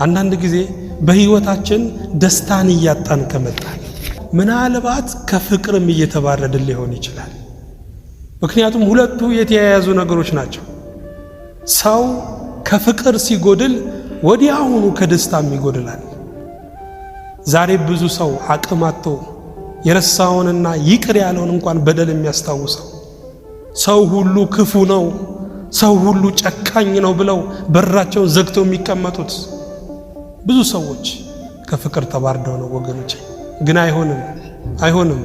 አንዳንድ ጊዜ በህይወታችን ደስታን እያጣን ከመጣን ምናልባት ከፍቅርም እየተባረድን ሊሆን ይችላል። ምክንያቱም ሁለቱ የተያያዙ ነገሮች ናቸው። ሰው ከፍቅር ሲጎድል ወዲያውኑ ከደስታም ይጎድላል። ዛሬ ብዙ ሰው አቅም አጥቶ የረሳውንና ይቅር ያለውን እንኳን በደል የሚያስታውሰው ሰው ሁሉ ክፉ ነው፣ ሰው ሁሉ ጨካኝ ነው ብለው በራቸውን ዘግተው የሚቀመጡት ብዙ ሰዎች ከፍቅር ተባርደው ነው ወገኖቼ። ግን አይሆንም።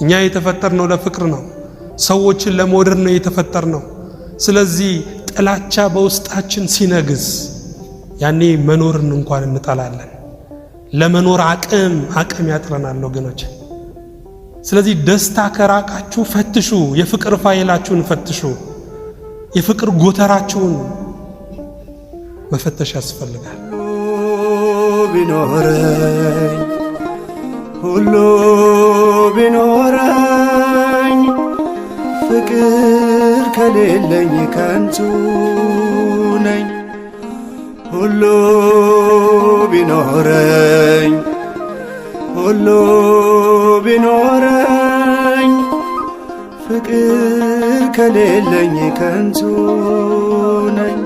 እኛ የተፈጠርነው ለፍቅር ነው። ሰዎችን ለመውደድ ነው የተፈጠርነው። ስለዚህ ጥላቻ በውስጣችን ሲነግስ ያኔ መኖርን እንኳን እንጠላለን። ለመኖር አቅም ያጥረናል ወገኖቼ። ስለዚህ ደስታ ከራቃችሁ ፈትሹ፣ የፍቅር ፋይላችሁን ፈትሹ። የፍቅር ጎተራችሁን መፈተሽ ያስፈልጋል። ሁሉ ቢኖረኝ ፍቅር ከሌለኝ ከንቱ ነኝ። ሁሉ ቢኖረኝ ፍቅር ከሌለኝ ከንቱ ነኝ።